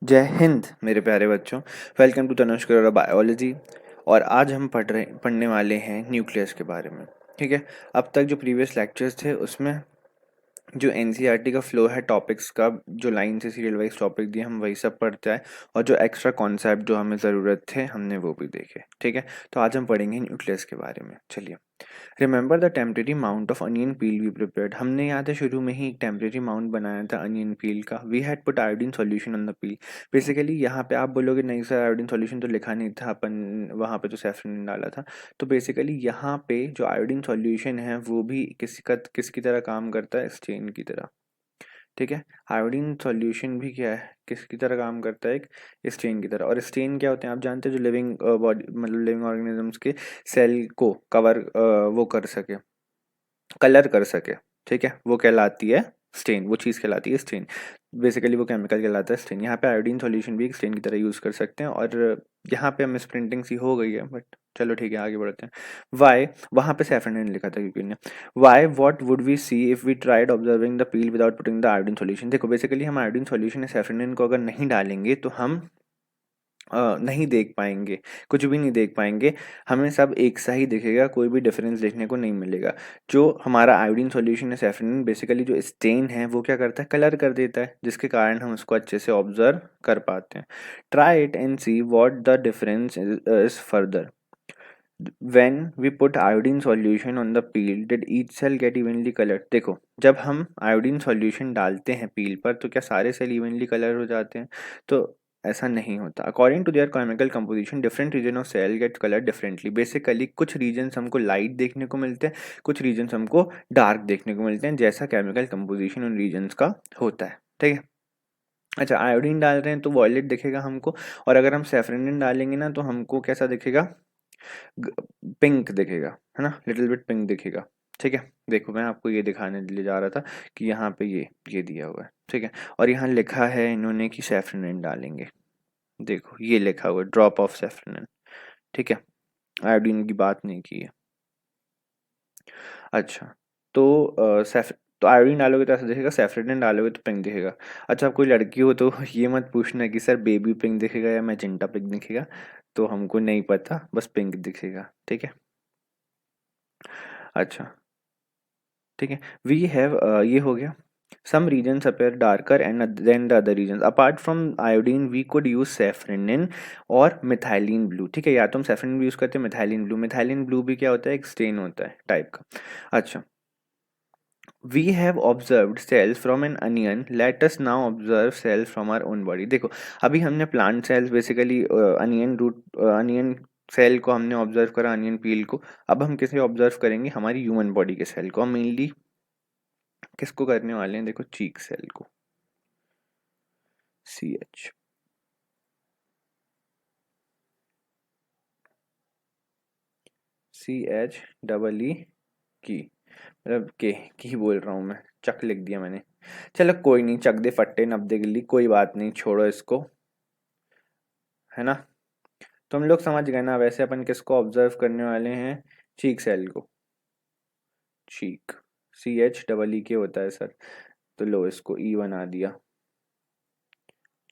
जय हिंद मेरे प्यारे बच्चों। Welcome to Tanushk Arora biology. और आज हम पढ़ने वाले हैं न्यूक्लियस के बारे में। ठीक है। अब तक जो प्रीवियस लेक्चर्स थे उसमें जो एनसीईआरटी का फ्लो है टॉपिक्स का, जो लाइन से सीरियल वाइज टॉपिक दिए हम वही सब पढ़ते हैं, और जो एक्स्ट्रा कॉन्सेप्ट जो हमें ज़रूरत थे हमने वो भी देखे। ठीक है। तो आज हम पढ़ेंगे न्यूक्लियस के बारे में। चलिए, remember the temporary mount of onion peel we prepared. हमने याद है शुरू में ही एक टेम्परेरी माउंट बनाया था अनियन पील का। We had put iodine solution on the peel. Basically यहाँ पे आप बोलोगे नहीं सर आयोडीन सॉल्यूशन तो लिखा नहीं था अपन, वहाँ पे तो सैफरन डाला था। तो बेसिकली यहाँ पे जो आयोडीन सॉल्यूशन है वो भी किसकी तरह काम करता है, स्टेन की तरह। ठीक है। आयोडीन सॉल्यूशन भी क्या है, किसकी तरह काम करता है, एक स्टेन की तरह। और स्टेन क्या होते हैं आप जानते हैं, जो लिविंग बॉडी मतलब लिविंग ऑर्गेनिजम्स के सेल को कवर वो कर सके, कलर कर सके। ठीक है, वो कहलाती है स्टेन, वो चीज़ कहलाती है स्टेन। बेसिकली वो केमिकल कहलाता है स्टेन। यहाँ पे आयोडीन सॉल्यूशन भी एक स्टेन की तरह यूज़ कर सकते हैं। और यहाँ पे मिस प्रिंटिंग सी हो गई है, बट चलो ठीक है आगे बढ़ते हैं। वाई, वहाँ पे सैफरन लिखा था क्योंकि why what would we see if we tried observing the peel without putting the iodine solution. देखो बेसिकली हम आयोडीन सॉल्यूशन या सैफरन को अगर नहीं डालेंगे तो हम नहीं देख पाएंगे, कुछ भी नहीं देख पाएंगे। हमें सब एक सा ही दिखेगा, कोई भी डिफरेंस देखने को नहीं मिलेगा। जो हमारा आयोडीन सॉल्यूशन है सैफरन, बेसिकली जो स्टेन है वो क्या करता है, कलर कर देता है, जिसके कारण हम उसको अच्छे से ऑब्जर्व कर पाते हैं। Try it and see what the difference is further when we put iodine solution on the peel did each cell get evenly colored। देखो जब हम आयोडीन सॉल्यूशन डालते हैं पील पर तो क्या सारे सेल इवनली कलर हो जाते हैं? तो ऐसा नहीं होता। According to their chemical composition different region of cell get colour differently. Basically कुछ रीजन्स हमको लाइट देखने को मिलते हैं, कुछ रीजन्स हमको डार्क देखने को मिलते हैं, जैसा केमिकल कंपोजिशन उन रीजन्स का होता है। ठीक है। अच्छा, आयोडीन डाल रहे हैं तो वॉयलेट दिखेगा हमको, और अगर हम सैफरन डालेंगे ना तो हमको कैसा दिखेगा, पिंक दिखेगा, है ना, लिटिल बिट पिंक दिखेगा। ठीक है। देखो मैं आपको ये दिखाने ले जा रहा था कि यहाँ पे ये दिया हुआ है। ठीक है। और यहाँ लिखा है इन्होंने कि सैफरन डालेंगे। देखो ये लिखा हुआ है ड्रॉप ऑफ सैफरन। ठीक है। आयोडीन की बात नहीं की है। अच्छा, तो तो आयोडीन डालोगे तो ऐसा दिखेगा, सैफरन डालोगे तो पिंक दिखेगा। अच्छा, आप कोई लड़की हो तो ये मत पूछना कि सर बेबी पिंक दिखेगा या मैजेंटा पिंक दिखेगा, तो हमको नहीं पता, बस पिंक दिखेगा। ठीक है। अच्छा, ठीक है। वी हैव ये हो गया। Some regions appear darker and than the other regions. Apart from iodine, we could use saffronin और मिथाइलिन ब्लू। ठीक है, या तो हम सैफरन भी यूज करते हैं, मिथाइलिन ब्लू। मिथाइलिन ब्लू भी क्या होता है, एक स्टेन होता है टाइप का। अच्छा, we have observed cells from an onion, let us now observe cells from our own body. देखो अभी हमने plant cells basically onion root onion cell को हमने ऑब्जर्व करा, अनियन पील को। अब हम किसे ऑब्जर्व करेंगे, हमारी ह्यूमन बॉडी के सेल को। मेनली किसको करने वाले हैं, देखो चीक सेल को, CH। CH की, मतलब की बोल रहा हूँ मैं, चक लिख दिया मैंने। चलो कोई नहीं, चक दे फट्टे नब्दे गिल्ली, कोई बात नहीं, छोड़ो इसको, है ना। तो हम लोग समझ गए ना। वैसे अपन किसको ऑब्जर्व करने वाले हैं, चीक सेल को। चीक, CH के होता है सर, तो लो इसको E बना दिया,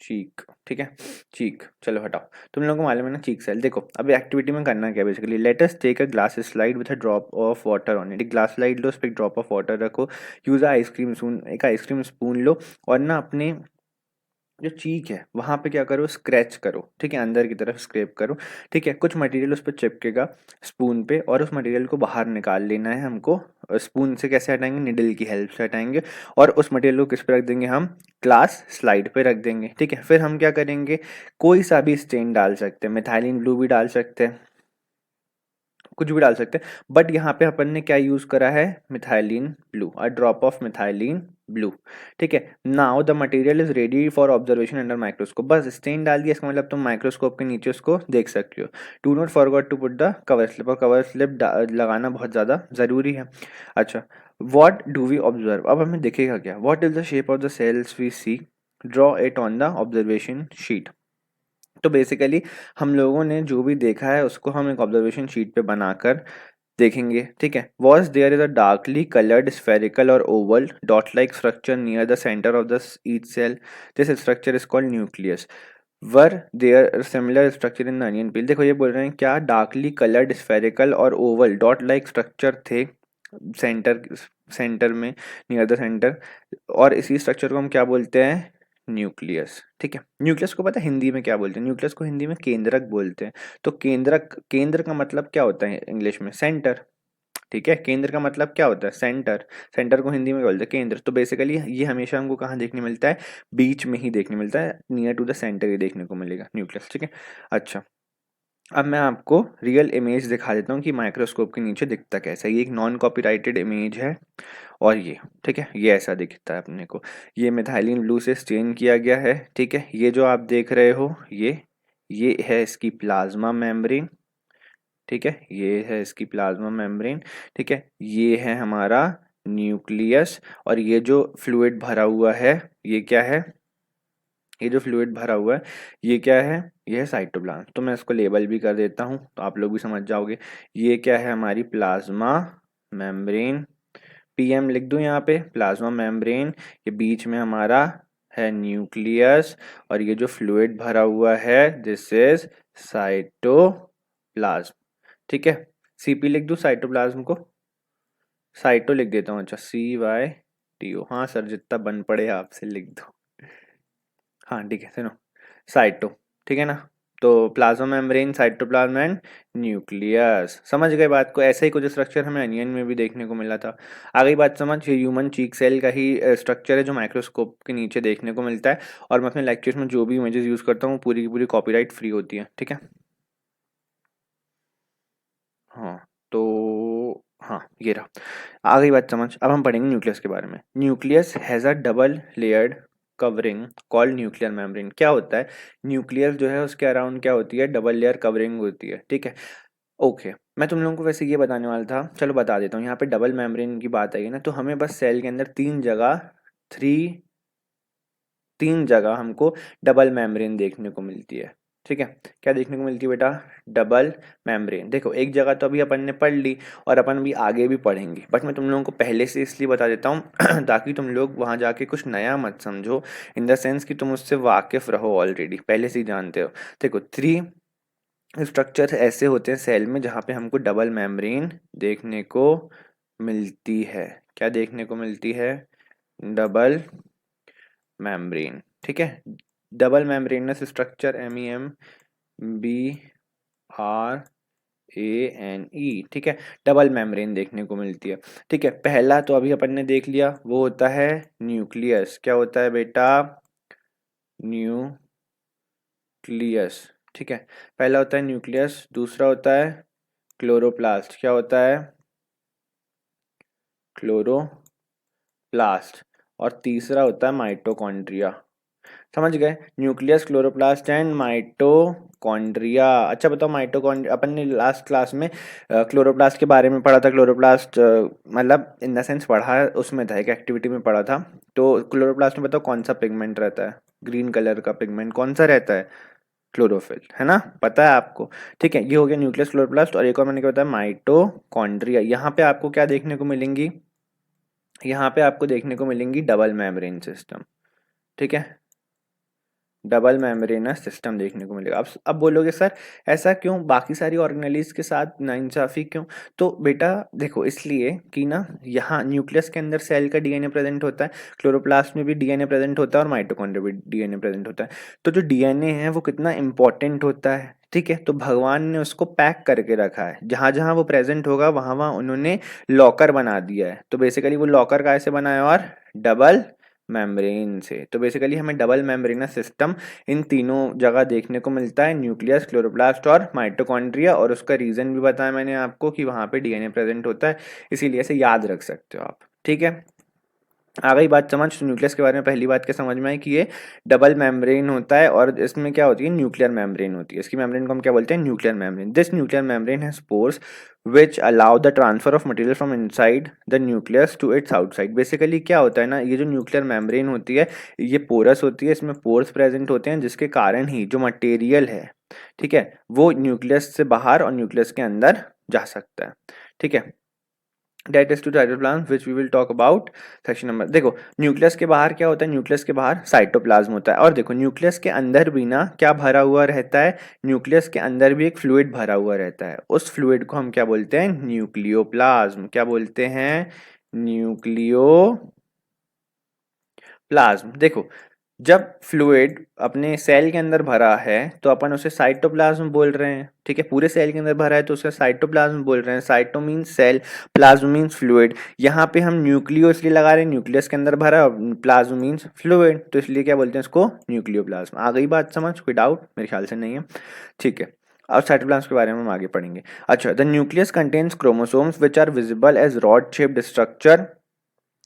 चीक। ठीक है, चीक। चलो हटाओ, तुम लोगों को मालूम है ना चीक सेल। देखो अभी एक्टिविटी में करना क्या है, basically let us take a glass slide with a drop of water on it. एक ग्लास स्लाइड लो, उस पर एक ड्रॉप ऑफ वाटर रखो। यूज आइसक्रीम स्पून, एक आइसक्रीम स्पून लो, और ना अपने जो चीक है वहां पे क्या करो, स्क्रैच करो। ठीक है, अंदर की तरफ स्क्रैप करो। ठीक है, कुछ मटेरियल उस पर चिपकेगा स्पून पे, और उस मटेरियल को बाहर निकाल लेना है हमको। स्पून से कैसे हटाएंगे, निडल की हेल्प से हटाएंगे। और उस मटेरियल को किस पे रख देंगे, हम ग्लास स्लाइड पे रख देंगे। ठीक है, फिर हम क्या करेंगे, कोई सा भी स्टेन डाल सकते हैं, मिथाइलिन ब्लू भी डाल सकते हैं, कुछ भी डाल सकते हैं। बट यहाँ पे अपन ने क्या यूज करा है, methylene blue, a drop of methylene blue. ठीक है। Now the material is ready for observation under microscope. बस स्टेन डाल दिया, इसका मतलब तुम माइक्रोस्कोप के नीचे उसको देख सकते हो। Do not forget to put the cover slip, और कवर स्लिप लगाना बहुत ज्यादा जरूरी है। अच्छा, वॉट डू वी ऑब्जर्व, अब हमें दिखेगा क्या, what is the shape of the cells we see, draw it on the observation sheet. तो बेसिकली हम लोगों ने जो भी देखा है उसको हम एक ऑब्जर्वेशन शीट पे बनाकर देखेंगे, ठीक है। Was there is a darkly coloured spherical or oval dot like structure near the centre of the each cell, this structure is called nucleus. Were there similar structure in the onion peel. देखो ये बोल रहे हैं क्या darkly coloured spherical or oval dot like structure थे centre centre में, near the centre, और इसी स्ट्रक्चर को हम क्या बोलते हैं, न्यूक्लियस। ठीक है, न्यूक्लियस को पता है हिंदी में क्या बोलते हैं, न्यूक्लियस को हिंदी में केंद्रक बोलते हैं। तो केंद्रक, केंद्र का मतलब क्या होता है इंग्लिश में, सेंटर। ठीक है, केंद्र का मतलब क्या होता है, सेंटर। सेंटर को हिंदी में बोलते हैं केंद्र। तो बेसिकली ये हमेशा हमको कहाँ देखने मिलता है, बीच में ही देखने मिलता है, नियर टू द सेंटर ही देखने को मिलेगा न्यूक्लियस। ठीक है, अच्छा अब मैं आपको रियल इमेज दिखा देता हूँ कि माइक्रोस्कोप के नीचे दिखता कैसा है। ये एक नॉन कॉपीराइटेड इमेज है और ये, ठीक है, ये ऐसा दिखता है अपने को। ये मिथाइलिन ब्लू से स्टेन किया गया है। ठीक है, ये जो आप देख रहे हो ये है इसकी प्लाज्मा मेम्ब्रेन। ठीक है, ये है इसकी प्लाज्मा मेम्ब्रेन। ठीक है, ये है हमारा न्यूक्लियस, और ये जो फ्लूइड भरा हुआ है ये क्या है, ये जो फ्लूइड भरा हुआ है ये क्या है, ये है साइटोप्लाज्म। तो मैं इसको लेबल भी कर देता हूँ तो आप लोग भी समझ जाओगे। ये क्या है, हमारी प्लाज्मा मेम्ब्रेन, पीएम लिख दूं यहाँ पे, प्लाज्मा मेम्ब्रेन। ये बीच में हमारा है न्यूक्लियस, और ये जो फ्लूइड भरा हुआ है दिस इज साइटोप्लाज्म। ठीक है, सीपी लिख दूं साइटोप्लाज्म को, साइटो लिख देता हूँ, अच्छा CYTO, हाँ सर जितना बन पड़े आपसे लिख दो। हाँ ठीक है, सुनो, साइटो, ठीक है ना। तो plasma membrane, cytoplasm and nucleus, समझ गए बात को। ऐसा ही कुछ स्ट्रक्चर हमें अनियन में भी देखने को मिला था। आ गई बात समझ, ये ह्यूमन चीक सेल का ही स्ट्रक्चर है जो माइक्रोस्कोप के नीचे देखने को मिलता है। और मैं अपने लेक्चर्स में जो भी इमेजेस यूज करता हूँ पूरी की पूरी कॉपीराइट फ्री होती है। ठीक है, हाँ तो हाँ ये रहा, आ गई बात समझ। अब हम पढ़ेंगे न्यूक्लियस के बारे में। Nucleus has a double layered covering called nuclear membrane. क्या होता है, न्यूक्लियस जो है उसके अराउंड क्या होती है, डबल लेयर कवरिंग होती है। ठीक है, ओके, मैं तुम लोगों को वैसे ये बताने वाला था, चलो बता देता हूँ। यहाँ पे डबल मेम्ब्रेन की बात आई ना, तो हमें बस सेल के अंदर थ्री तीन जगह हमको डबल मेम्ब्रेन देखने को मिलती है। ठीक है, क्या देखने को मिलती है बेटा, डबल मेम्ब्रेन। देखो एक जगह तो अभी अपन ने पढ़ ली और अपन भी आगे भी पढ़ेंगे, बट मैं तुम लोगों को पहले से इसलिए बता देता हूँ ताकि तुम लोग वहाँ जाके कुछ नया मत समझो, इन द सेंस कि तुम उससे वाकिफ रहो, ऑलरेडी पहले से ही जानते हो। देखो थ्री स्ट्रक्चर ऐसे होते हैं सेल में जहाँ पे हमको डबल मेम्ब्रेन देखने को मिलती है। क्या देखने को मिलती है, डबल मेम्ब्रेन। ठीक है, डबल मेम्ब्रेनस स्ट्रक्चर, MEMBRANE। ठीक है, डबल मेम्ब्रेन देखने को मिलती है। ठीक है, पहला तो अभी अपन ने देख लिया, वो होता है न्यूक्लियस। क्या होता है बेटा, न्यूक्लियस। ठीक है, पहला होता है न्यूक्लियस, दूसरा होता है क्लोरोप्लास्ट। क्या होता है, क्लोरोप्लास्ट, और तीसरा होता है माइटोकॉन्ड्रिया। समझ गए, न्यूक्लियस, क्लोरोप्लास्ट एंड माइटोकॉन्ड्रिया। अच्छा बताओ, माइटोकॉन्ड्रिया अपन ने लास्ट क्लास में क्लोरोप्लास्ट के बारे में पढ़ा था। क्लोरोप्लास्ट मतलब इन द सेंस पढ़ा, उसमें था एक एक्टिविटी में पढ़ा था। तो क्लोरोप्लास्ट में बताओ कौन सा पिगमेंट रहता है, ग्रीन कलर का पिगमेंट कौन सा रहता है, क्लोरोफिल, है ना, पता है आपको। ठीक है, ये हो गया न्यूक्लियस, क्लोरोप्लास्ट, और एक और मैंने क्या बताया, माइटोकॉन्ड्रिया। यहाँ पे आपको क्या देखने को मिलेंगी, यहाँ पे आपको देखने को मिलेंगी डबल मेम्ब्रेन सिस्टम। ठीक है, डबल मेम्ब्रेनस सिस्टम देखने को मिलेगा। अब बोलोगे सर ऐसा क्यों, बाकी सारी ऑर्गेनेलिज के साथ नाइंसाफी क्यों। तो बेटा देखो, इसलिए कि ना यहाँ न्यूक्लियस के अंदर सेल का डीएनए प्रेजेंट होता है, क्लोरोप्लास्ट में भी डीएनए प्रेजेंट होता है, और माइटोकॉन्ड्रिया भी डीएनए प्रेजेंट होता है। तो जो डीएनए है वो कितना इंपॉर्टेंट होता है। ठीक है, तो भगवान ने उसको पैक करके रखा है, जहां जहां वो प्रेजेंट होगा वहां वहां उन्होंने लॉकर बना दिया है। तो बेसिकली वो लॉकर कैसे बना है, और डबल मेम्ब्रेन से। तो बेसिकली हमें डबल मेम्ब्रेनस सिस्टम इन तीनों जगह देखने को मिलता है, न्यूक्लियस, क्लोरोप्लास्ट और माइटोकॉन्ड्रिया। और उसका रीजन भी बताया मैंने आपको कि वहां पे डीएनए प्रेजेंट होता है, इसीलिए इसे याद रख सकते हो आप। ठीक है, आ गई बात समझ। न्यूक्लियस के बारे में पहली बात क्या समझ में आई कि ये डबल मेम्ब्रेन होता है, और इसमें क्या होती है, न्यूक्लियर मेम्ब्रेन होती है। इसकी मेम्ब्रेन को हम क्या बोलते हैं, nuclear membrane. This nuclear membrane has pores which allow the transfer of material from inside the nucleus to its outside। Basically क्या होता है ना, ये जो न्यूक्लियर मेम्ब्रेन होती है ये पोरस होती है, इसमें पोर्स प्रेजेंट होते हैं, जिसके कारण ही जो मटेरियल है, ठीक है, वो न्यूक्लियस से बाहर और न्यूक्लियस के अंदर जा सकता है। ठीक है, that is to cytoplasm which we will talk about section number. देखो न्यूक्लियस के बाहर क्या होता है, न्यूक्लियस के बाहर साइटोप्लाज्म होता है, और देखो न्यूक्लियस के अंदर भी ना क्या भरा हुआ रहता है, न्यूक्लियस के अंदर भी एक फ्लूइड भरा हुआ रहता है, उस फ्लूइड को हम क्या बोलते हैं, न्यूक्लियोप्लाज्म। क्या बोलते हैं, न्यूक्लियोप्लाज्म। देखो जब फ्लूइड अपने सेल के अंदर भरा है तो अपन उसे साइटोप्लाज्म बोल रहे हैं, ठीक है, पूरे सेल के अंदर भरा है तो उसे साइटोप्लाज्म बोल रहे हैं। Cyto means cell, plasm means fluid. यहाँ पे हम न्यूक्लियो इसलिए लगा रहे हैं, न्यूक्लियस के अंदर भरा, प्लाज्म मीन्स फ्लूइड, तो इसलिए क्या बोलते हैं इसको, न्यूक्लियोप्लाज्म। आ गई बात समझ, कोई डाउट, मेरे ख्याल से नहीं है, ठीक है। अब साइटोप्लाज्म के बारे में हम आगे पढ़ेंगे। अच्छा, the nucleus contains chromosomes which are visible as rod shaped structure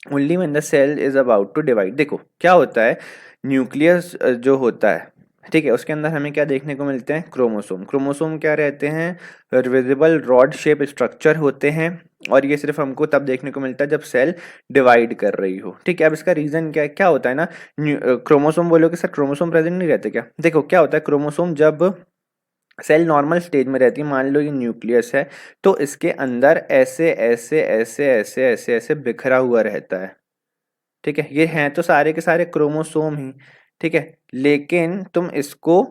only when the cell is about to divide. देखो क्या होता है, न्यूक्लियस जो होता है, ठीक है, उसके अंदर हमें क्या देखने को मिलते हैं, क्रोमोसोम। क्रोमोसोम क्या रहते हैं, विजिबल रॉड शेप स्ट्रक्चर होते हैं, और ये सिर्फ हमको तब देखने को मिलता है जब सेल डिवाइड कर रही हो, ठीक है। अब इसका रीजन क्या है, क्या होता है ना, क्रोमोसोम बोलोगे सर क्रोमोसोम प्रेजेंट नहीं रहते क्या, देखो क्या होता है, क्रोमोसोम जब सेल नॉर्मल स्टेज में रहती है, मान लो ये न्यूक्लियस है, तो इसके अंदर ऐसे ऐसे ऐसे ऐसे ऐसे ऐसे बिखरा हुआ रहता है, ठीक है, ये हैं तो सारे के सारे क्रोमोसोम ही, ठीक है, लेकिन तुम इसको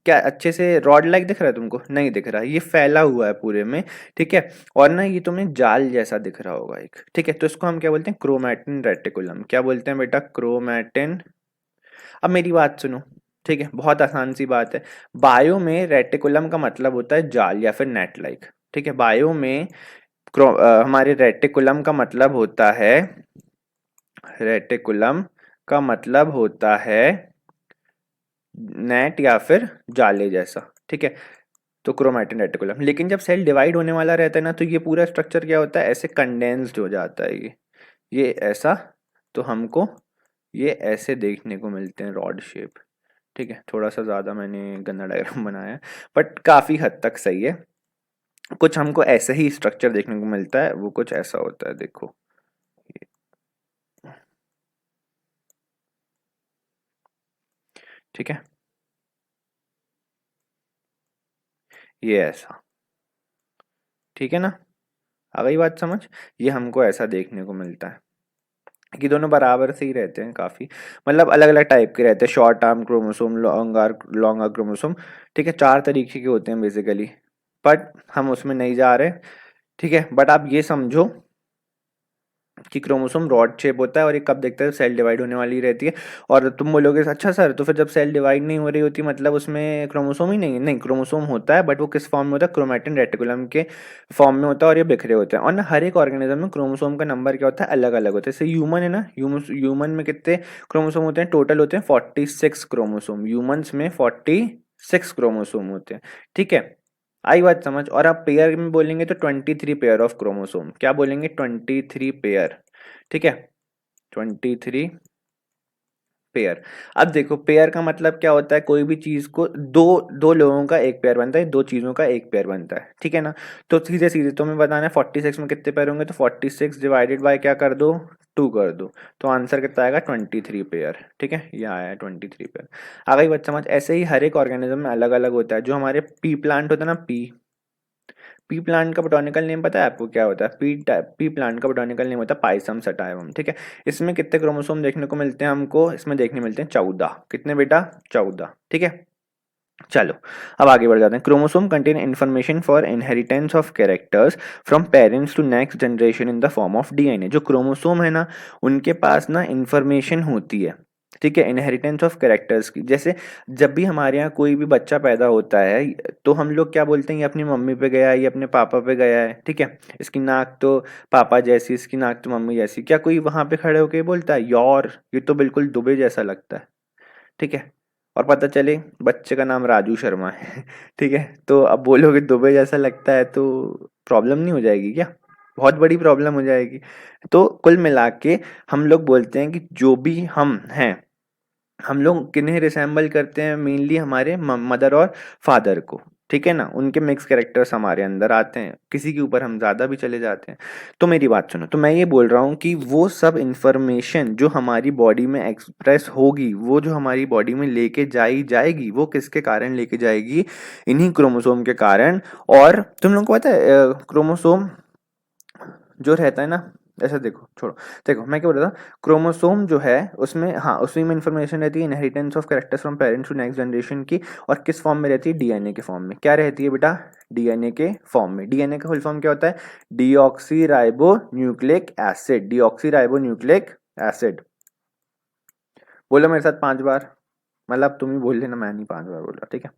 क्या अच्छे से रॉड लाइक दिख रहा है तुमको, नहीं दिख रहा, ये फैला हुआ है पूरे में, ठीक है, और ना ये तुम्हें जाल जैसा दिख रहा होगा एक, ठीक है, तो इसको हम क्या बोलते हैं, क्रोमैटिन रेटिकुलम। क्या बोलते हैं बेटा, क्रोमैटिन। अब मेरी बात सुनो, ठीक है, बहुत आसान सी बात है, बायो में रेटिकुलम का मतलब होता है जाल या फिर नेट लाइक, ठीक है, बायो में हमारे रेटिकुलम का मतलब होता है, रेटिकुलम का मतलब होता है नेट या फिर जाले जैसा, ठीक है, तो क्रोमैटिन रेटिकुलम। लेकिन जब सेल डिवाइड होने वाला रहता है ना, तो ये पूरा स्ट्रक्चर क्या होता है, ऐसे कंडेंस्ड हो जाता है, ये ऐसा, तो हमको ये ऐसे देखने को मिलते हैं रॉड शेप, ठीक है, थोड़ा सा ज़्यादा मैंने गंदा डायग्राम बनाया है, बट काफ़ी हद तक सही है। कुछ हमको ऐसे ही स्ट्रक्चर देखने को मिलता है, वो कुछ ऐसा होता है, देखो ठीक है, ये ऐसा, ठीक है ना, आ गई बात समझ, ये हमको ऐसा देखने को मिलता है कि दोनों बराबर से ही रहते हैं काफ़ी, मतलब अलग अलग टाइप के रहते हैं, short arm chromosome, long arm chromosome, ठीक है, 4 तरीके के होते हैं बेसिकली, बट हम उसमें नहीं जा रहे, ठीक है। बट आप ये समझो कि क्रोमोसोम रॉड शेप होता है, और ये कब देखते हैं, सेल डिवाइड होने वाली रहती है। और तुम बोलोगे अच्छा सर, तो फिर जब सेल डिवाइड नहीं हो रही होती मतलब उसमें क्रोमोसोम ही नहीं है, नहीं, क्रोमोसोम होता है, बट वो किस फॉर्म में होता है, क्रोमैटिन रेटिकुलम के फॉर्म में होता है, और ये बिखरे होते हैं। और ना हर एक ऑर्गेनिज्म में क्रोमोसोम का नंबर क्या होता है, अलग अलग होता है। जैसे ह्यूमन है ना, ह्यूमन में कितने क्रोमोसोम होते हैं, टोटल होते हैं 46 क्रोमोसोम, ह्यूमंस में 46 क्रोमोसोम होते हैं, ठीक है, आई बात समझ। और आप पेयर में बोलेंगे तो 23 पेयर ऑफ क्रोमोसोम, क्या बोलेंगे, 23 पेयर, ठीक है, 23 पेयर। अब देखो पेयर का मतलब क्या होता है, कोई भी चीज को दो दो लोगों का एक पेयर बनता है, दो चीजों का एक पेयर बनता है, ठीक है ना। तो सीधे सीधे तुम्हें बताना है 46 में कितने पेयर होंगे, तो 46 डिवाइडेड बाय क्या कर दो, 2 कर दो, तो आंसर कितना आएगा, 23 पेयर, ठीक है, ये आया है 23 पेयर। आ गई बात समझ। ऐसे ही हर एक ऑर्गेनिज्म में अलग अलग होता है। जो हमारे पी प्लांट होता है ना, पी पी प्लांट का बोटॉनिकल नेम पता है आपको क्या होता है, पी प्लांट का बोटॉनिकल नेम होता है पाइसम सटाइवम, ठीक है। इसमें कितने क्रोमोसोम देखने को मिलते हैं हमको, इसमें देखने मिलते हैं 14, कितने बेटा, 14, ठीक है। चलो अब आगे बढ़ जाते हैं। Chromosome contain information for inheritance of characters from parents to next generation in the form of DNA. जो क्रोमोसोम है ना, उनके पास ना इंफॉर्मेशन होती है, ठीक है, इनहेरिटेंस ऑफ कैरेक्टर्स की। जैसे जब भी हमारे यहाँ कोई भी बच्चा पैदा होता है तो हम लोग क्या बोलते हैं, ये अपनी मम्मी पे गया है, ये अपने पापा पे गया है, ठीक है, इसकी नाक तो पापा जैसी, इसकी नाक तो मम्मी जैसी। क्या कोई वहां पे खड़े होके बोलता है यार ये तो बिल्कुल दुबे जैसा लगता है, ठीक है, और पता चले बच्चे का नाम राजू शर्मा है ठीक है, तो अब बोलोगे दुबे जैसा लगता है तो प्रॉब्लम नहीं हो जाएगी क्या, बहुत बड़ी प्रॉब्लम हो जाएगी। तो कुल मिला के हम लोग बोलते हैं कि जो भी हम हैं, हम लोग किन्हें रिसेंबल करते हैं, मेनली हमारे मदर और फादर को, ठीक है ना, उनके मिक्स कैरेक्टर्स हमारे अंदर आते हैं, किसी के ऊपर हम ज़्यादा भी चले जाते हैं। तो मेरी बात सुनो, तो मैं ये बोल रहा हूँ कि वो सब इंफॉर्मेशन जो हमारी बॉडी में एक्सप्रेस होगी, वो जो हमारी बॉडी में लेके जाई जाएगी, वो किसके कारण लेके जाएगी, इन्हीं क्रोमोसोम के कारण। और तुम लोगों को पता है क्रोमोसोम जो रहता है ना, ऐसा देखो, छोड़ो, देखो मैं क्या बोल रहा था, क्रोमोसोम जो है उसमें, हाँ उसी में इंफॉर्मेशन रहती है, inheritance of characters from parents to next generation की, और किस फॉर्म में रहती है, डीएनए के फॉर्म में। क्या रहती है बेटा, डीएनए के फॉर्म में। डीएनए का फुल फॉर्म क्या होता है, deoxy ribo nucleic acid, deoxy ribo nucleic acid. बोलो मेरे साथ 5 बार, मतलब तुम ही बोल लेना, मैं नहीं 5 बार बोल रहा, ठीक है।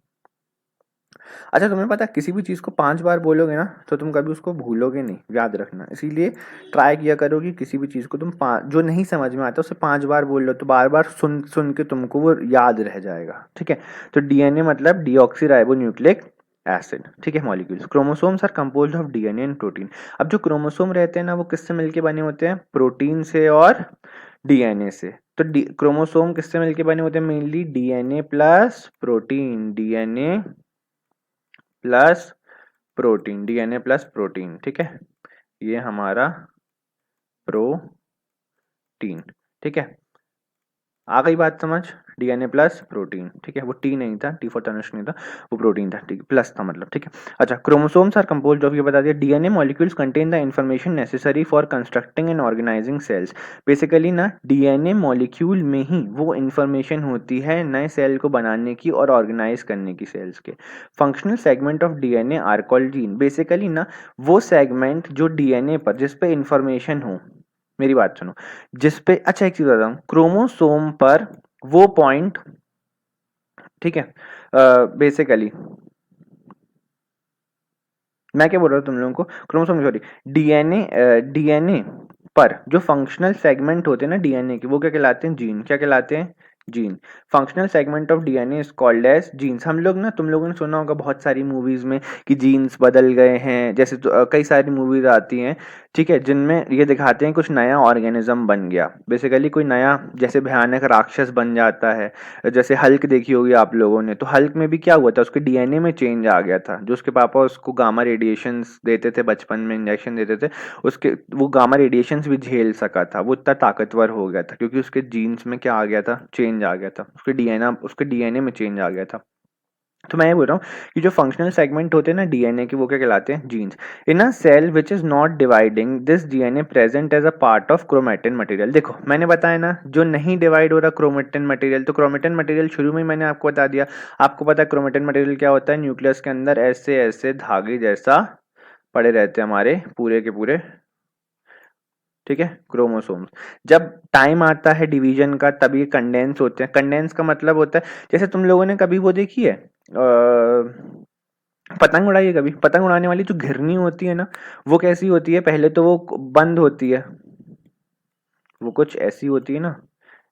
अच्छा तुम्हें पता है किसी भी चीज़ को 5 बार बोलोगे ना तो तुम कभी उसको भूलोगे नहीं, याद रखना। इसीलिए ट्राई किया करो कि किसी भी चीज़ को तुम पाँच, जो नहीं समझ में आता उसे 5 बार बोल लो, तो बार बार सुन सुन के तुमको वो याद रह जाएगा, ठीक है। तो डीएनए मतलब डीऑक्सी राइबो न्यूक्लिक एसिड, ठीक है। Molecules, chromosomes are composed of DNA and protein. अब जो क्रोमोसोम रहते हैं ना वो किससे मिलके बने होते हैं, प्रोटीन से और डीएनए से। तो क्रोमोसोम किससे मिलके बने होते हैं, mainly DNA plus protein, DNA plus protein, DNA plus protein, ठीक है। ये हमारा प्रोटीन, ठीक है। आ गई बात समझ, डीएनए प्लस प्रोटीन, ठीक है। वो टी नहीं था, टी फॉर तनुष नहीं था, वो प्रोटीन था, ठीक है, प्लस था मतलब, ठीक है। अच्छा, क्रोमोसोम्स आर कंपोज्ड ऑफ, ये बता दिया, DNA molecules contain the information necessary for constructing and organising cells. Basically ना डीएनए मॉलिक्यूल में ही वो इंफॉर्मेशन होती है नए सेल को बनाने की और ऑर्गेनाइज करने की सेल्स के। Functional segment of DNA are called gene. Basically ना वो सेगमेंट जो डीएनए पर जिस पे इंफॉर्मेशन हो, मेरी बात सुनो, जिस पे, अच्छा एक चीज बताता हूँ, क्रोमोसोम पर वो पॉइंट, ठीक है, बेसिकली मैं क्या बोल रहा हूँ तुम लोगों को, क्रोमोसोम सॉरी, डीएनए पर जो फंक्शनल सेगमेंट होते हैं ना डीएनए के, वो क्या कहलाते हैं, जीन। क्या कहलाते हैं, gene. Functional segment of DNA is called as genes. हम लोग ना, तुम लोगों ने सुना होगा बहुत सारी मूवीज में कि जीन्स बदल गए हैं, जैसे तो, कई सारी मूवीज आती हैं, ठीक है, जिनमें ये दिखाते हैं कुछ नया ऑर्गेनिज्म बन गया, बेसिकली कोई नया, जैसे भयानक राक्षस बन जाता है। जैसे हल्क देखी होगी आप लोगों ने, तो हल्क में भी क्या हुआ था, उसके डीएनए में चेंज आ गया था। जो उसके पापा उसको गामा रेडिएशंस देते थे, बचपन में इंजेक्शन देते थे, उसके वो गामा रेडिएशंस भी झेल सका था, वो इतना ताकतवर हो गया था क्योंकि उसके जीन्स में क्या आ गया था, चेंज आ गया था, उसके डीएनए में चेंज आ गया था। तो मैं ये बोल रहा हूँ कि जो फंक्शनल सेगमेंट होते हैं ना डीएनए के, वो क्या कहलाते हैं, genes. In a cell which is not dividing, this DNA present as a part of chromatin material. देखो मैंने बताया ना, जो नहीं डिवाइड हो रहा क्रोमेटिन मटेरियल, तो क्रोमेटिन मटेरियल शुरू में ही मैंने आपको बता दिया। आपको पता है क्रोमेटिन मटेरियल क्या होता है, न्यूक्लियस के अंदर ऐसे ऐसे धागे जैसा पड़े रहते हैं हमारे पूरे के पूरे, ठीक है, क्रोमोसोम्स। जब टाइम आता है डिवीजन का तब ये कंडेंस होते हैं। कंडेंस का मतलब होता है, जैसे तुम लोगों ने कभी वो देखी है, पतंग उड़ाई है कभी, पतंग उड़ाने वाली जो घिरनी होती है ना, वो कैसी होती है, पहले तो वो बंद होती है, वो कुछ ऐसी होती है ना,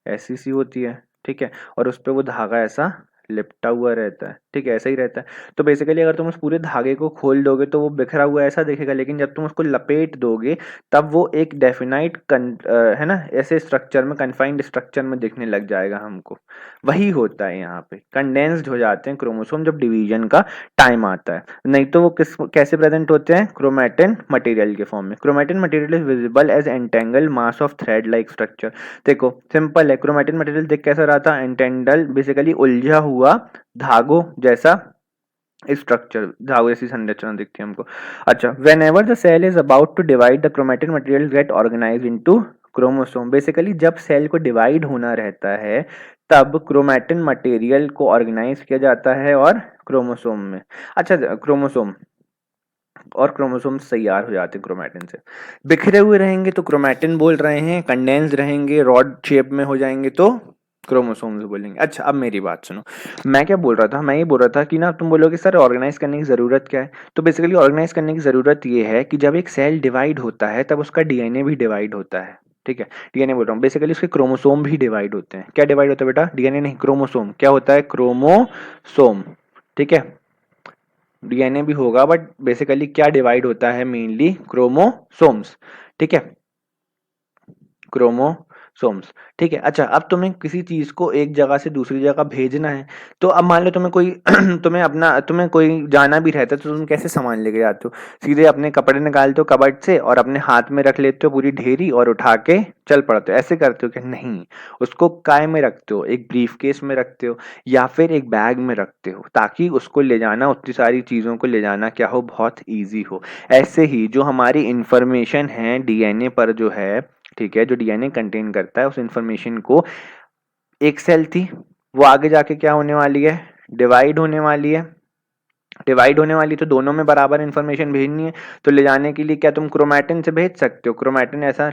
ऐसी सी होती है, ठीक है, और उस पे वो धागा ऐसा लिपटा हुआ रहता है, ठीक है, ऐसा ही रहता है। तो बेसिकली अगर तुम उस पूरे धागे को खोल दोगे तो वो बिखरा हुआ ऐसा दिखेगा, लेकिन जब तुम उसको लपेट दोगे तब वो एक डेफिनाइट है ना, ऐसे स्ट्रक्चर में, कन्फाइंड स्ट्रक्चर में दिखने लग जाएगा हमको। वही होता है यहाँ पे, कंडेंस्ड हो जाते हैं क्रोमोसोम जब डिवीजन का टाइम आता है। नहीं तो वो किस कैसे प्रेजेंट होते हैं, क्रोमेटिन मटेरियल के फॉर्म में। Chromatin material is visible as entangle mass of thread like structure. देखो सिंपल है, क्रोमेटिन मटेरियल देख कैसा रहा था, एंटेंडल, बेसिकली उलझा हुआ धागों जैसा स्ट्रक्चर, धागों जैसी संरचना दिखती है हमको। अच्छा, whenever the cell is about to divide the chromatin material get organize into chromosome. Basically जब सेल को डिवाइड होना रहता है तब क्रोमेटिन मटेरियल को ऑर्गेनाइज किया जाता है और क्रोमोसोम में, अच्छा क्रोमोसोम, और क्रोमोसोम्स तैयार हो जाते हैं क्रोमेटिन से। बिखरे हुए रहेंगे तो क्रोमेटिन बोल रहे हैं, कंडेंस रहेंगे रॉड शेप में हो जाएंगे तो क्रोमोसोम्स बोलेंगे। अच्छा अब मेरी बात सुनो, मैं क्या बोल रहा था, मैं ये बोल रहा था कि ना तुम बोलोगे सर ऑर्गेनाइज करने की जरूरत क्या है, तो बेसिकली ऑर्गेनाइज करने की जरूरत ये है कि जब एक सेल डिवाइड होता है तब उसका डीएनए भी डिवाइड होता है, ठीक है। डीएनए बोल रहा हूँ, बेसिकली उसके क्रोमोसोम भी डिवाइड होते हैं। क्या डिवाइड होता है बेटा, डीएनए नहीं, क्रोमोसोम। क्या होता है, क्रोमोसोम, ठीक है। डीएनए भी होगा बट बेसिकली क्या डिवाइड होता है, मेनली क्रोमोसोम्स, ठीक है, क्रोमोसोम्स। सोम्स, ठीक है। अच्छा, अब तुम्हें किसी चीज़ को एक जगह से दूसरी जगह भेजना है, तो अब मान लो तुम्हें कोई तुम्हें कोई जाना भी रहता है, तो तुम कैसे सामान लेके जाते हो? सीधे अपने कपड़े निकालते हो कबर्ड से और अपने हाथ में रख लेते हो पूरी ढेरी और उठा के चल पड़ते हो, ऐसे करते हो क्या? नहीं, उसको काय में रखते हो, एक ब्रीफकेस में रखते हो या फिर एक बैग में रखते हो, ताकि उसको ले जाना, उतनी सारी चीज़ों को ले जाना क्या हो, बहुत ईज़ी हो। ऐसे ही जो हमारी इन्फॉर्मेशन है डीएनए पर जो है, ठीक है, जो डीएनए कंटेन करता है, उस इंफॉर्मेशन को, एक सेल थी, वो आगे जाके क्या होने वाली है, डिवाइड होने वाली है। डिवाइड होने वाली तो दोनों में बराबर इंफॉर्मेशन भेजनी है, तो ले जाने के लिए क्या तुम क्रोमैटिन से भेज सकते हो? क्रोमैटिन ऐसा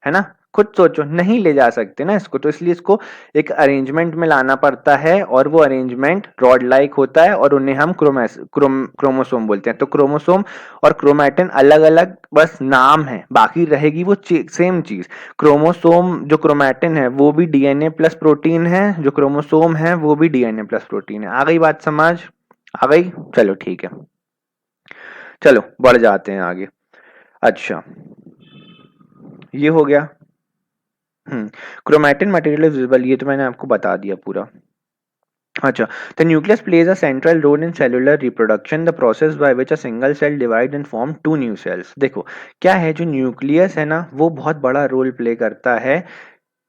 है ना, खुद सोचो, नहीं ले जा सकते ना इसको, तो इसलिए इसको एक अरेंजमेंट में लाना पड़ता है, और वो अरेंजमेंट रॉड लाइक होता है, और उन्हें हम क्रोमोसोम बोलते हैं। तो क्रोमोसोम और क्रोमैटिन अलग अलग बस नाम है, बाकी रहेगी वो सेम चीज। क्रोमोसोम जो क्रोमैटिन है वो भी डीएनए प्लस प्रोटीन है, जो क्रोमोसोम है वो भी डीएनए प्लस प्रोटीन है। आ गई बात समझ? आ गई? चलो ठीक है, चलो बढ़ जाते हैं आगे। अच्छा, ये हो गया। क्रोमैटिन मटेरियल इज विजिबल, ये तो मैंने आपको बता दिया पूरा। अच्छा, the nucleus plays a central role in cellular reproduction, the process by which a single cell divide and form two new cells. देखो क्या है, जो न्यूक्लियस है ना, वो बहुत बड़ा रोल प्ले करता है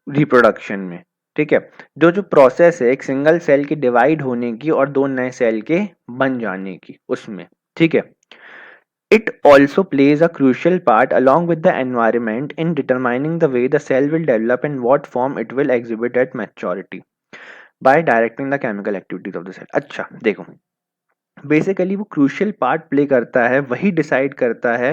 रिप्रोडक्शन में, ठीक है। जो जो प्रोसेस है एक सिंगल सेल के डिवाइड होने की और दो नए सेल के बन जाने की, उसमें, ठीक है। It also plays a crucial part along with the environment in determining the way the cell will develop and what form it will exhibit at maturity by directing the chemical activities of the cell। अच्छा देखो, basically वो crucial part play करता है, वही decide करता है,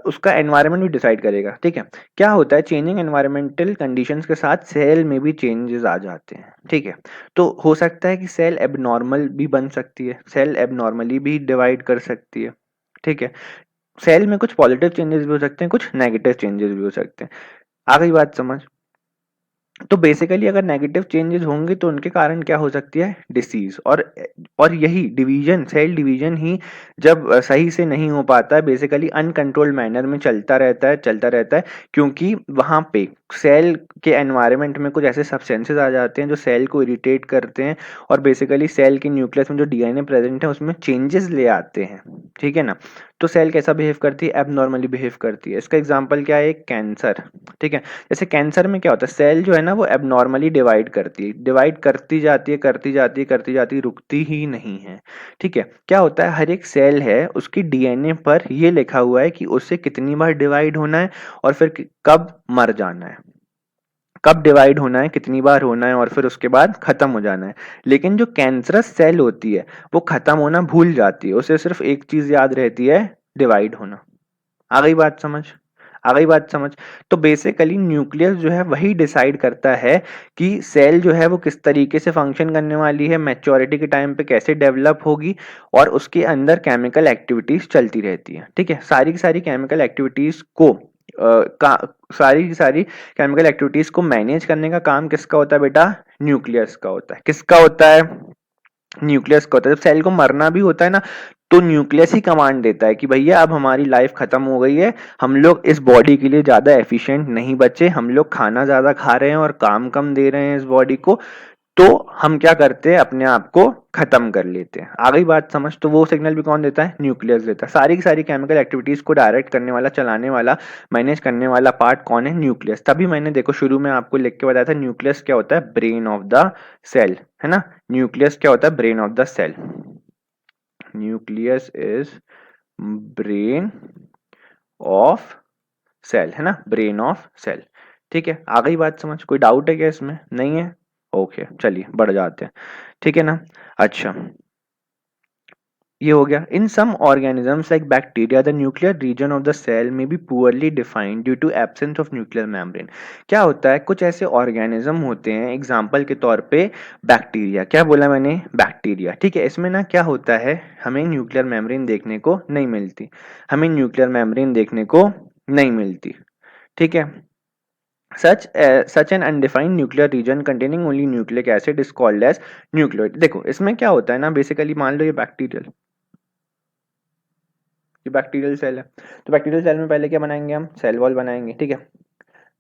उसका environment भी डिसाइड करेगा, ठीक है। क्या होता है, चेंजिंग एनवायरमेंटल कंडीशंस के साथ सेल में भी चेंजेस आ जाते हैं, ठीक है। तो हो सकता है कि सेल एबनॉर्मल भी बन सकती है, सेल एबनॉर्मली भी डिवाइड कर सकती है, ठीक है। सेल में कुछ पॉजिटिव चेंजेस भी हो सकते हैं, कुछ नेगेटिव चेंजेस भी हो सकते हैं। आ गई बात समझ? तो बेसिकली अगर नेगेटिव चेंजेस होंगे तो उनके कारण क्या हो सकती है, डिसीज। और यही डिवीजन, सेल डिवीजन ही जब सही से नहीं हो पाता है, बेसिकली अनकंट्रोल्ड मैनर में चलता रहता है, क्योंकि वहां पे सेल के एनवायरनमेंट में कुछ ऐसे सब्सटेंसेस आ जाते हैं जो सेल को इरिटेट करते हैं, और बेसिकली सेल के न्यूक्लियस में जो डीएनए प्रेजेंट है उसमें चेंजेस ले आते हैं, ठीक है ना। तो सेल कैसा बिहेव करती है, एबनॉर्मली बिहेव करती है। इसका एग्जाम्पल क्या है, कैंसर, ठीक है। जैसे कैंसर में क्या होता है, सेल जो है ना वो एबनॉर्मली डिवाइड करती है, डिवाइड करती जाती है, रुकती ही नहीं है, ठीक है। क्या होता है, हर एक सेल है उसकी डीएनए पर ये लिखा हुआ है कि उससे कितनी बार डिवाइड होना है और फिर कब मर जाना है, कब डिवाइड होना है, कितनी बार होना है, और फिर उसके बाद खत्म हो जाना है। लेकिन जो कैंसरस सेल होती है वो खत्म होना भूल जाती है, उसे सिर्फ एक चीज याद रहती है, डिवाइड होना। आ गई बात समझ? आ गई बात समझ? तो बेसिकली न्यूक्लियस जो है वही डिसाइड करता है कि सेल जो है वो किस तरीके से फंक्शन करने वाली है, मैच्योरिटी के टाइम पे कैसे डेवलप होगी, और उसके अंदर केमिकल एक्टिविटीज चलती रहती है, ठीक है। सारी की सारी केमिकल एक्टिविटीज को सारी की सारी केमिकल एक्टिविटीज को मैनेज करने का काम किसका होता है बेटा, न्यूक्लियस का होता है। किसका होता है, न्यूक्लियस का होता है। जब सेल को मरना भी होता है ना, तो न्यूक्लियस ही कमांड देता है कि भैया अब हमारी लाइफ खत्म हो गई है, हम लोग इस बॉडी के लिए ज्यादा एफिशिएंट नहीं बचे, हम लोग खाना ज्यादा खा रहे हैं और काम कम दे रहे हैं इस बॉडी को, तो हम क्या करते हैं, अपने आप को खत्म कर लेते हैं। आ गई बात समझ? तो वो सिग्नल भी कौन देता है, न्यूक्लियस देता है। सारी की सारी केमिकल एक्टिविटीज को डायरेक्ट करने वाला, चलाने वाला, मैनेज करने वाला पार्ट कौन है, न्यूक्लियस। तभी मैंने देखो शुरू में आपको लिख के बताया था, न्यूक्लियस क्या होता है, ब्रेन ऑफ द सेल, है ना। न्यूक्लियस क्या होता है, brain of the cell. Nucleus is brain of cell, है ना, ब्रेन ऑफ सेल, ठीक है। आ गई बात समझ? कोई डाउट है क्या इसमें? नहीं है? ओके, चलिए बढ़ जाते हैं, ठीक है ना। अच्छा, ये हो गया। In some organisms like bacteria the nuclear region of the cell may be poorly defined due to absence of nuclear membrane. क्या होता है, कुछ ऐसे ऑर्गेनिज्म होते हैं, एग्जाम्पल के तौर पे बैक्टीरिया, क्या बोला मैंने, बैक्टीरिया, ठीक है। इसमें ना क्या होता है, हमें न्यूक्लियर मेम्ब्रेन देखने को नहीं मिलती, हमें न्यूक्लियर मेम्ब्रेन देखने को नहीं मिलती, ठीक है। Such an undefined nuclear region containing only nucleic acid is called as nucleoid। देखो इसमें क्या होता है ना, बेसिकली मान लो ये बैक्टीरियल सेल है, तो बैक्टीरियल सेल में पहले क्या बनाएंगे हम, सेल वॉल बनाएंगे, ठीक है।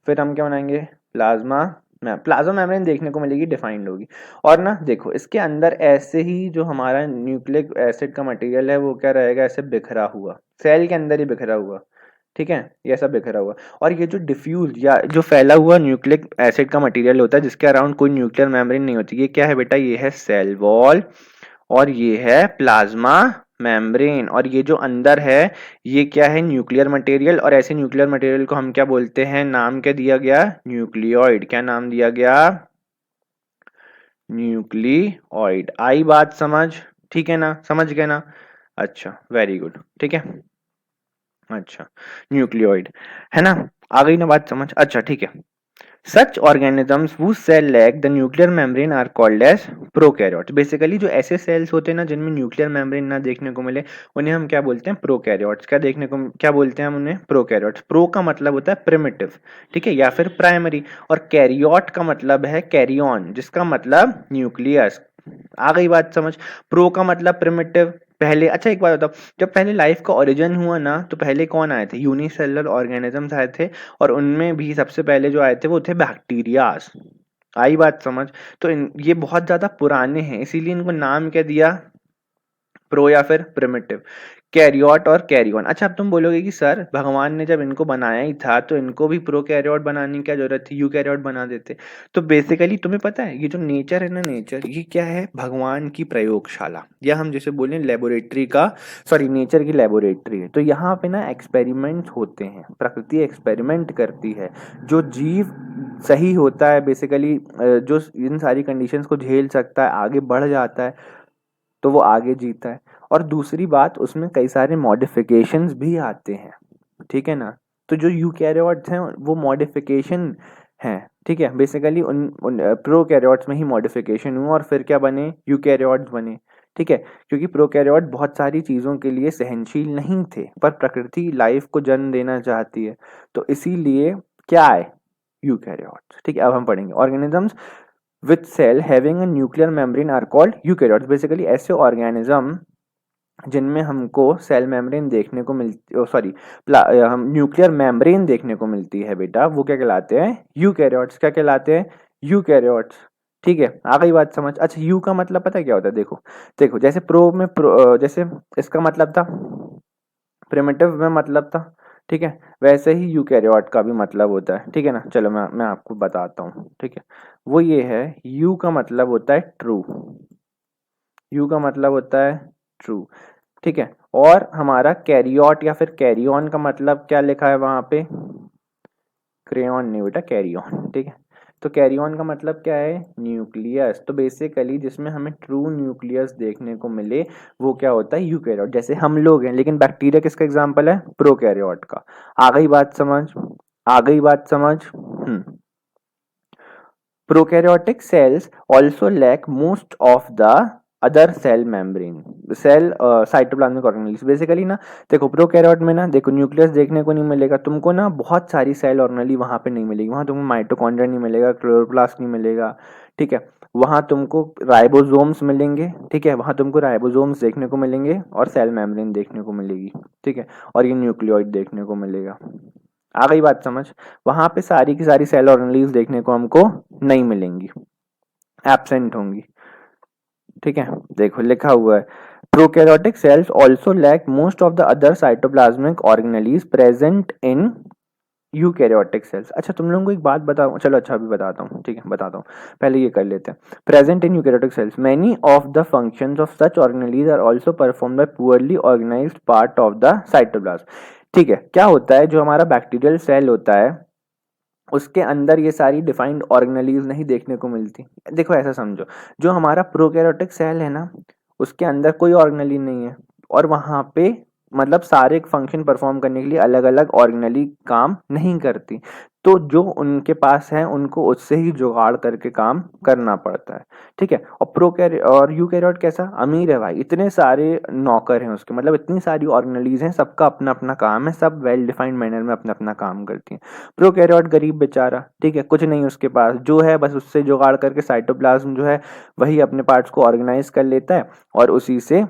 फिर हम क्या बनाएंगे, प्लाज्मा प्लाज्मा मेम्ब्रेन देखने को मिलेगी, डिफाइंड होगी। और ना देखो इसके अंदर ऐसे ही जो हमारा न्यूक्लिक एसिड का मटेरियल है वो क्या रहेगा, ऐसे बिखरा हुआ, सेल के अंदर ही बिखरा हुआ, ठीक है, ये सब बिखरा हुआ। और ये जो डिफ्यूज या जो फैला हुआ न्यूक्लिक एसिड का मटेरियल होता है जिसके अराउंड कोई न्यूक्लियर मेम्ब्रेन नहीं होती, ये क्या है बेटा, ये है सेल वॉल और ये है प्लाज्मा मेम्ब्रेन। और ये जो अंदर है ये क्या है, न्यूक्लियर मटेरियल। और ऐसे न्यूक्लियर मटेरियल को हम क्या बोलते हैं, नाम क्या दिया गया, न्यूक्लियोइड। क्या नाम दिया गया, न्यूक्लियोइड। आई बात समझ, ठीक है ना, समझ गए ना, अच्छा वेरी गुड, ठीक है, अच्छा न्यूक्लियोइड है ना, आ गई ना बात समझ, अच्छा ठीक है। Such organisms whose cell lack the nuclear membrane are called as prokaryotes. Basically जो ऐसे सेल्स होते हैं ना जिनमें न्यूक्लियर मेम्ब्रेन ना देखने को मिले उन्हें हम क्या बोलते हैं, प्रोकैरियोट्स। क्या देखने को क्या बोलते हैं हम उन्हें, प्रोकैरियोट्स। प्रो का मतलब होता है प्रिमिटिव, ठीक है, या फिर प्राइमरी। और कैरियोट का मतलब है कैरियन, जिसका मतलब न्यूक्लियस। आ गई बात समझ। प्रो का मतलब प्रिमिटिव, पहले। अच्छा एक बात बताओ, जब पहले लाइफ का ओरिजिन हुआ ना तो पहले कौन आए थे, यूनिसेलुलर ऑर्गेनिजम्स आए थे। और उनमें भी सबसे पहले जो आए थे वो थे बैक्टीरियाज। आई बात समझ। तो ये बहुत ज्यादा पुराने हैं इसीलिए इनको नाम क्या दिया, प्रो या फिर प्रिमिटिव। कैरियोट और कैरियन। अच्छा अब तुम बोलोगे कि सर भगवान ने जब इनको बनाया ही था तो इनको भी प्रो कैरियोट बनाने की क्या जरूरत थी, यू कैरियोट बना देते। तो बेसिकली तुम्हें पता है ये जो नेचर है ना, नेचर ये क्या है, भगवान की प्रयोगशाला, या हम जैसे बोलें लेबोरेटरी का, सॉरी नेचर की लेबोरेटरी है। तो यहाँ पे ना एक्सपेरिमेंट होते हैं, प्रकृति एक्सपेरिमेंट करती है। जो जीव सही होता है बेसिकली, जो इन सारी कंडीशंस को झेल सकता है, आगे बढ़ जाता है, तो वो आगे जीता है। और दूसरी बात उसमें कई सारे मॉडिफिकेशंस भी आते हैं, ठीक है ना। तो जो यूकैरियोट्स हैं वो मॉडिफिकेशन हैं, ठीक है, बेसिकली उन प्रोकैरियोट्स में ही मॉडिफिकेशन हुआ और फिर क्या बने, यूकैरियोट्स बने, ठीक है। क्योंकि प्रोकैरियोट बहुत सारी चीज़ों के लिए सहनशील नहीं थे पर प्रकृति लाइफ को जन्म देना चाहती है, तो इसीलिए क्या आए, यूकैरियोट्स, ठीक है। अब हम पढ़ेंगे organisms with cell having a nuclear membrane are called eukaryotes. Basically ऐसे ऑर्गेनिज्म जिनमें हमको सेल मेम्ब्रेन देखने को मिलती, सॉरी हम न्यूक्लियर मेम्ब्रेन देखने को मिलती है बेटा, वो क्या कहलाते हैं, यूकैरियोट्स। क्या कहलाते हैं, यूकैरियोट्स, ठीक है। आ गई बात समझ। अच्छा यू का मतलब पता है क्या होता है, देखो देखो जैसे प्रो में जैसे इसका मतलब था, प्रिमिटिव में मतलब था, ठीक है, वैसे ही यूकैरियोट का भी मतलब होता है, ठीक है ना। चलो मैं आपको बताता हूँ, ठीक है। वो ये है, यू का मतलब होता है ट्रू, यू का मतलब होता है ट्रू, ठीक है। और हमारा कैरियोट या फिर कैरियन का मतलब क्या लिखा है वहां पे, क्रेयॉन नहीं बेटा, कैरियन, ठीक है। तो कैरियन का मतलब क्या है, न्यूक्लियस। तो बेसिकली जिसमें हमें ट्रू न्यूक्लियस देखने को मिले वो क्या होता है, यूकैरियोट। जैसे हम लोग हैं, लेकिन बैक्टीरिया किसका एग्जांपल है, प्रोकैरियोट का। आ गई बात समझ, आ गई बात समझ। Prokaryotic cells also lack most of the other cell membrane, cell cytoplasmic organelles. Basically ना देखो प्रोकैरियोट में ना देखो न्यूक्लियस देखने को नहीं मिलेगा तुमको, ना बहुत सारी सेल ऑर्गेनेली वहां पे नहीं मिलेगी, वहां तुमको माइटोकॉन्ड्रिया नहीं मिलेगा, क्लोरोप्लास्ट नहीं मिलेगा, ठीक है। वहां तुमको राइबोसोम्स मिलेंगे, ठीक है, वहां तुमको राइबोसोम्स देखने को मिलेंगे और सेल मेम्ब्रेन देखने को मिलेगी, ठीक है। और ये न्यूक्लियोइड देखने को मिलेगा। आ गई बात समझ। वहां पे सारी की सारी सेल ऑर्गेनेल्स देखने को हमको नहीं मिलेंगी, एब्सेंट होंगी, ठीक है। देखो लिखा हुआ है, prokaryotic cells also lack most of the other cytoplasmic organelles present in eukaryotic cells. अच्छा तुम लोगों को एक बात बताऊं, चलो अच्छा अभी बताता हूँ, ठीक है बताता हूँ, पहले ये कर लेते हैं। Present in eukaryotic cells many of the functions of such organelles are also performed by poorly organized part of the cytoplasm. ठीक है, क्या होता है, जो हमारा बैक्टीरियल सेल होता है उसके अंदर ये सारी डिफाइंड ऑर्गेनेलीज नहीं देखने को मिलती। देखो ऐसा समझो, जो हमारा प्रोकैरियोटिक सेल है ना उसके अंदर कोई ऑर्गेनेली नहीं है और वहां पे मतलब सारे फंक्शन परफॉर्म करने के लिए अलग अलग ऑर्गेनेली काम नहीं करती, तो जो उनके पास है उनको उससे ही जुगाड़ करके काम करना पड़ता है, ठीक है। और प्रोकैरियोट और यूकैरियोट कैसा अमीर है भाई, इतने सारे नौकर हैं उसके, मतलब इतनी सारी ऑर्गेनेलीज हैं, सबका अपना अपना काम है, सब वेल डिफाइंड मैनर में अपना अपना काम करती हैं। प्रोकैरियोट गरीब बेचारा, ठीक है, कुछ नहीं उसके पास, जो है बस उससे जुगाड़ करके साइटोप्लाज्म जो है वही अपने पार्ट्स को ऑर्गेनाइज कर लेता है और उसी से